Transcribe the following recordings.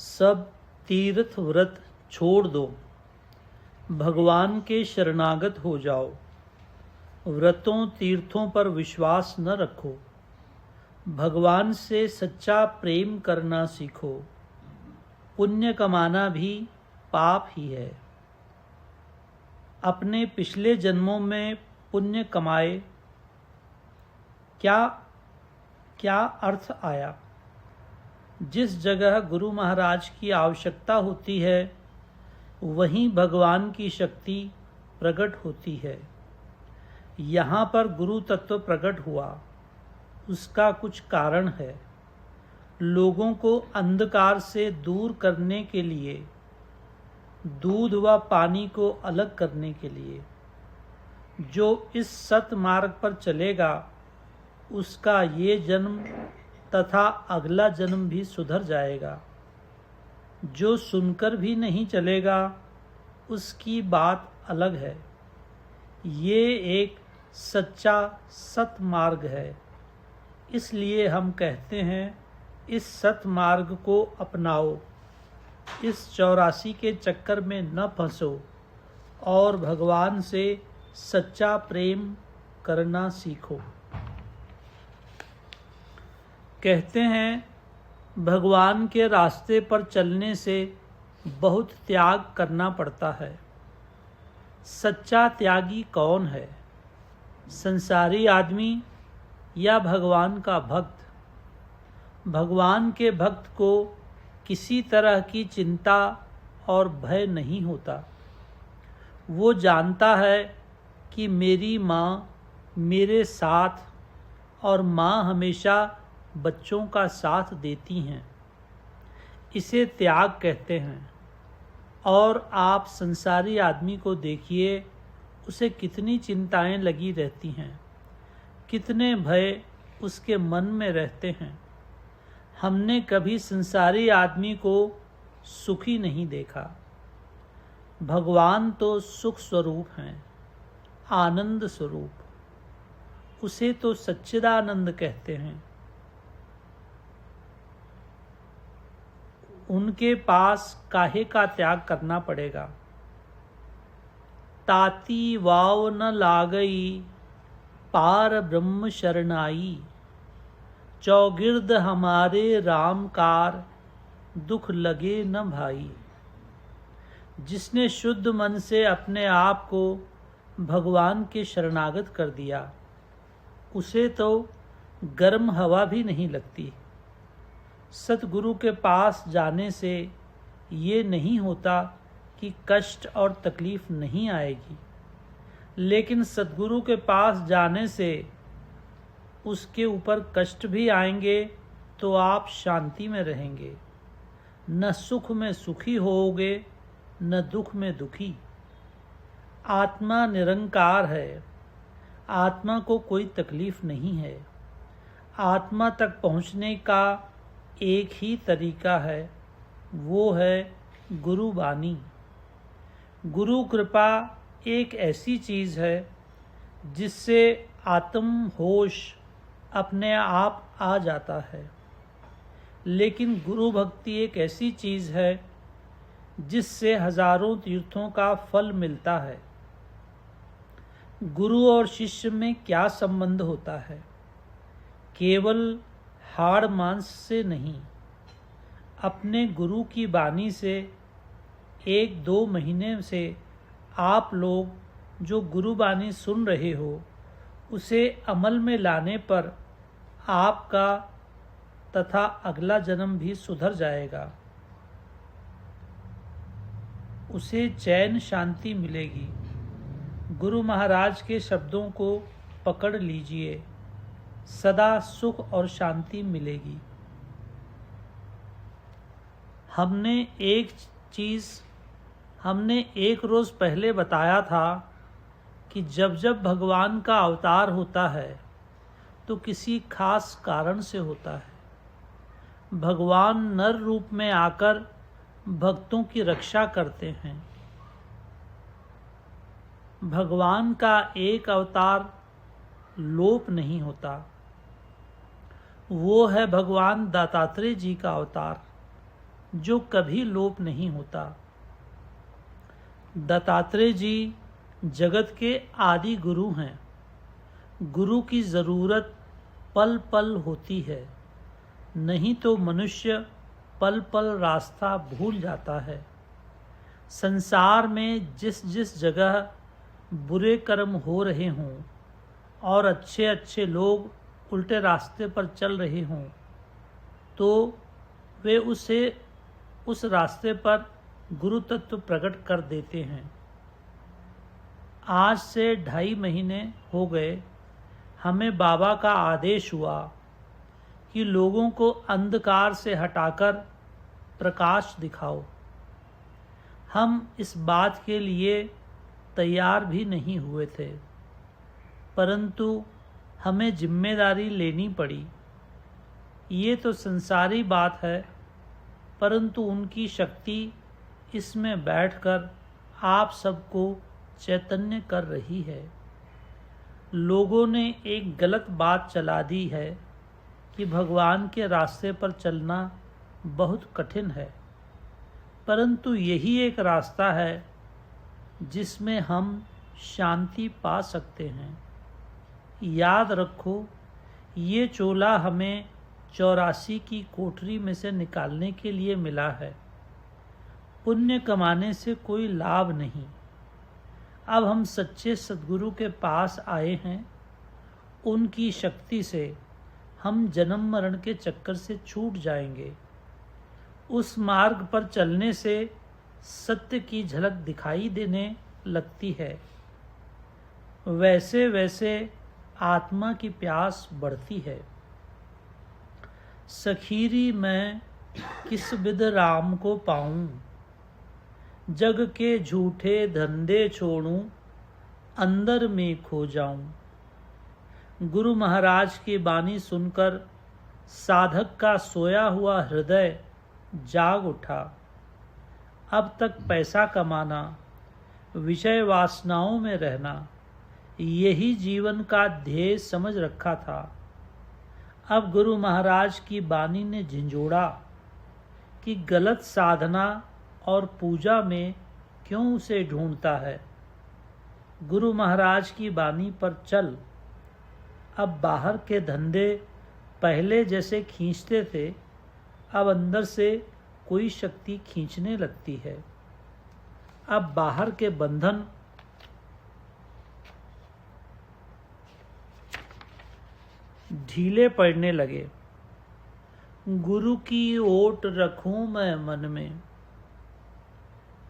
सब तीर्थ व्रत छोड़ दो, भगवान के शरणागत हो जाओ। व्रतों तीर्थों पर विश्वास न रखो, भगवान से सच्चा प्रेम करना सीखो। पुण्य कमाना भी पाप ही है। अपने पिछले जन्मों में पुण्य कमाए क्या अर्थ आया। जिस जगह गुरु महाराज की आवश्यकता होती है वहीं भगवान की शक्ति प्रकट होती है। यहाँ पर गुरु तत्व प्रकट हुआ, उसका कुछ कारण है। लोगों को अंधकार से दूर करने के लिए, दूध व पानी को अलग करने के लिए। जो इस सत मार्ग पर चलेगा उसका ये जन्म तथा अगला जन्म भी सुधर जाएगा। जो सुनकर भी नहीं चलेगा उसकी बात अलग है। ये एक सच्चा सत मार्ग है। इसलिए हम कहते हैं इस सत मार्ग को अपनाओ, इस 84 के चक्कर में न फंसो और भगवान से सच्चा प्रेम करना सीखो। कहते हैं भगवान के रास्ते पर चलने से बहुत त्याग करना पड़ता है। सच्चा त्यागी कौन है? संसारी आदमी या भगवान का भक्त? भगवान के भक्त को किसी तरह की चिंता और भय नहीं होता। वो जानता है कि मेरी माँ मेरे साथ और माँ हमेशा बच्चों का साथ देती हैं। इसे त्याग कहते हैं। और आप संसारी आदमी को देखिए, उसे कितनी चिंताएं लगी रहती हैं, कितने भय उसके मन में रहते हैं। हमने कभी संसारी आदमी को सुखी नहीं देखा। भगवान तो सुख स्वरूप हैं, आनंद स्वरूप। उसे तो सच्चिदानंद कहते हैं। उनके पास काहे का त्याग करना पड़ेगा। ताती वाव न लागई, पार ब्रह्म शरणाई। चौगिर्द हमारे रामकार, दुख लगे न भाई। जिसने शुद्ध मन से अपने आप को भगवान के शरणागत कर दिया, उसे तो गर्म हवा भी नहीं लगती। सतगुरु के पास जाने से ये नहीं होता कि कष्ट और तकलीफ नहीं आएगी, लेकिन सतगुरु के पास जाने से उसके ऊपर कष्ट भी आएंगे तो आप शांति में रहेंगे। न सुख में सुखी होोगे, न दुख में दुखी। आत्मा निरंकार है। आत्मा को कोई तकलीफ नहीं है। आत्मा तक पहुँचने का एक ही तरीका है, वो है गुरु वाणी। गुरु कृपा एक ऐसी चीज़ है जिससे आत्म होश अपने आप आ जाता है। लेकिन गुरु भक्ति एक ऐसी चीज़ है जिससे हजारों तीर्थों का फल मिलता है। गुरु और शिष्य में क्या संबंध होता है? केवल हाड़ मांस से नहीं। अपने गुरु की वाणी से 1-2 महीने से आप लोग जो गुरु वाणी सुन रहे हो, उसे अमल में लाने पर आपका तथा अगला जन्म भी सुधर जाएगा। उसे चैन शांति मिलेगी। गुरु महाराज के शब्दों को पकड़ लीजिए, सदा सुख और शांति मिलेगी। हमने एक रोज़ पहले बताया था कि जब जब भगवान का अवतार होता है तो किसी खास कारण से होता है। भगवान नर रूप में आकर भक्तों की रक्षा करते हैं। भगवान का एक अवतार लोप नहीं होता। वो है भगवान दत्तात्रेय जी का अवतार। जो कभी लोप नहीं होता। दत्तात्रेय जी जगत के आदि गुरु हैं। गुरु की ज़रूरत पल पल होती है, नहीं तो मनुष्य पल पल रास्ता भूल जाता है। संसार में जिस जिस जगह बुरे कर्म हो रहे हों और अच्छे अच्छे लोग उल्टे रास्ते पर चल रहे हों, तो वे उस रास्ते पर गुरु तत्व प्रकट कर देते हैं। आज से 2.5 महीने हो गए हमें बाबा का आदेश हुआ कि लोगों को अंधकार से हटाकर प्रकाश दिखाओ। हम इस बात के लिए तैयार भी नहीं हुए थे, परंतु हमें जिम्मेदारी लेनी पड़ी। ये तो संसारी बात है, परंतु उनकी शक्ति इसमें बैठकर आप सबको चैतन्य कर रही है। लोगों ने एक गलत बात चला दी है कि भगवान के रास्ते पर चलना बहुत कठिन है, परंतु यही एक रास्ता है जिसमें हम शांति पा सकते हैं। याद रखो, ये चोला हमें 84 की कोठरी में से निकालने के लिए मिला है। पुण्य कमाने से कोई लाभ नहीं। अब हम सच्चे सद्गुरु के पास आए हैं। उनकी शक्ति से हम जन्म मरण के चक्कर से छूट जाएंगे। उस मार्ग पर चलने से सत्य की झलक दिखाई देने लगती है। वैसे वैसे आत्मा की प्यास बढ़ती है। सखीरी मैं किस बिध राम को पाऊं, जग के झूठे धंधे छोड़ूं, अंदर में खो जाऊं। गुरु महाराज की बानी सुनकर साधक का सोया हुआ हृदय जाग उठा। अब तक पैसा कमाना, विषय वासनाओं में रहना, यही जीवन का ध्येय समझ रखा था। अब गुरु महाराज की बानी ने झंझोड़ा कि गलत साधना और पूजा में क्यों उसे ढूंढता है। गुरु महाराज की बानी पर चल। अब बाहर के धंधे पहले जैसे खींचते थे, अब अंदर से कोई शक्ति खींचने लगती है। अब बाहर के बंधन ढीले पड़ने लगे। गुरु की ओट रखूं मैं मन में।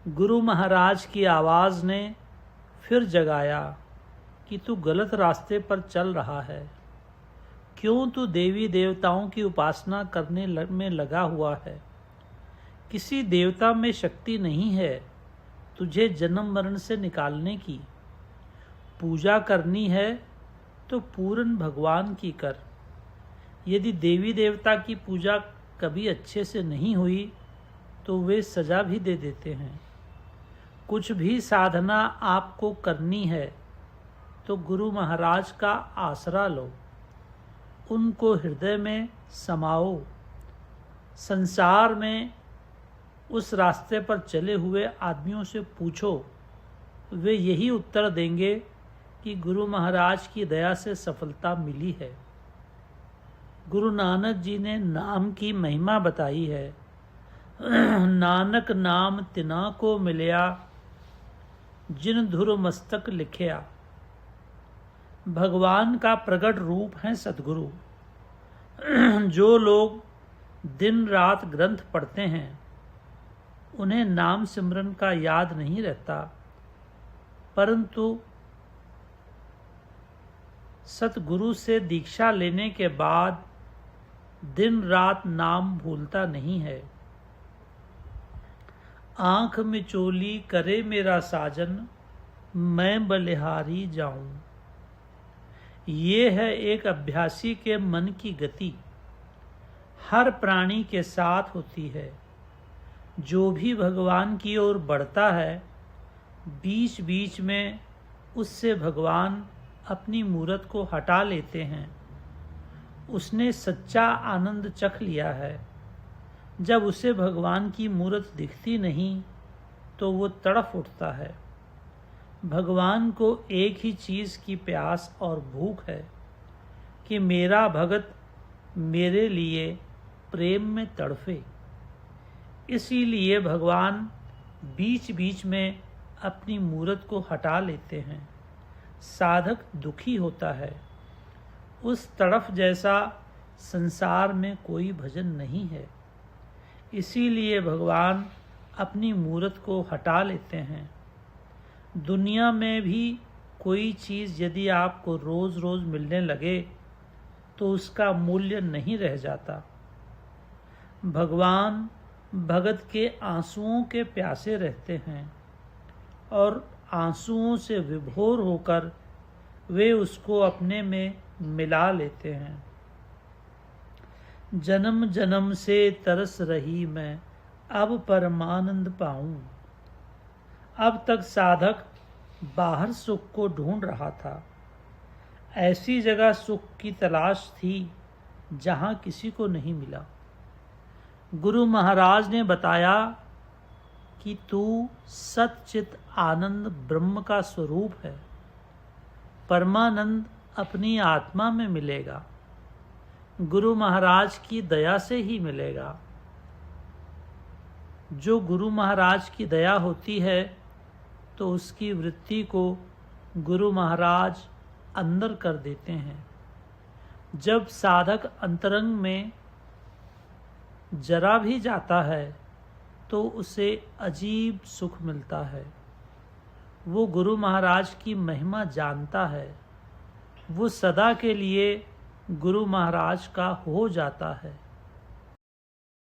गुरु महाराज की आवाज़ ने फिर जगाया कि तू गलत रास्ते पर चल रहा है। क्यों तू देवी देवताओं की उपासना करने में लगा हुआ है। किसी देवता में शक्ति नहीं है तुझे जन्म मरण से निकालने की। पूजा करनी है तो पूर्ण भगवान की कर। यदि देवी देवता की पूजा कभी अच्छे से नहीं हुई तो वे सजा भी दे देते हैं। कुछ भी साधना आपको करनी है तो गुरु महाराज का आसरा लो, उनको हृदय में समाओ। संसार में उस रास्ते पर चले हुए आदमियों से पूछो, वे यही उत्तर देंगे कि गुरु महाराज की दया से सफलता मिली है। गुरु नानक जी ने नाम की महिमा बताई है। नानक नाम तिना को मिलया, जिन धुर मस्तक लिखया। भगवान का प्रकट रूप है सद्गुरु। जो लोग दिन रात ग्रंथ पढ़ते हैं उन्हें नाम सिमरन का याद नहीं रहता, परंतु सतगुरु से दीक्षा लेने के बाद दिन रात नाम भूलता नहीं है। आंख में चोली करे मेरा साजन, मैं बलिहारी जाऊं। ये है एक अभ्यासी के मन की गति। हर प्राणी के साथ होती है। जो भी भगवान की ओर बढ़ता है, बीच बीच में उससे भगवान अपनी मूरत को हटा लेते हैं। उसने सच्चा आनंद चख लिया है। जब उसे भगवान की मूरत दिखती नहीं तो वो तड़फ उठता है। भगवान को एक ही चीज़ की प्यास और भूख है कि मेरा भगत मेरे लिए प्रेम में तड़फे। इसीलिए भगवान बीच बीच में अपनी मूरत को हटा लेते हैं। साधक दुखी होता है। उस तड़फ जैसा संसार में कोई भजन नहीं है। इसीलिए भगवान अपनी मूरत को हटा लेते हैं। दुनिया में भी कोई चीज़ यदि आपको रोज़ रोज़ मिलने लगे तो उसका मूल्य नहीं रह जाता। भगवान भगत के आंसुओं के प्यासे रहते हैं और आंसुओं से विभोर होकर वे उसको अपने में मिला लेते हैं। जन्म जन्म से तरस रही मैं, अब परमानंद पाऊं। अब तक साधक बाहर सुख को ढूंढ रहा था। ऐसी जगह सुख की तलाश थी जहां किसी को नहीं मिला। गुरु महाराज ने बताया कि तू सच्चित आनंद ब्रह्म का स्वरूप है। परमानंद अपनी आत्मा में मिलेगा। गुरु महाराज की दया से ही मिलेगा। जो गुरु महाराज की दया होती है तो उसकी वृत्ति को गुरु महाराज अंदर कर देते हैं। जब साधक अंतरंग में जरा भी जाता है तो उसे अजीब सुख मिलता है। वो गुरु महाराज की महिमा जानता है। वो सदा के लिए गुरु महाराज का हो जाता है।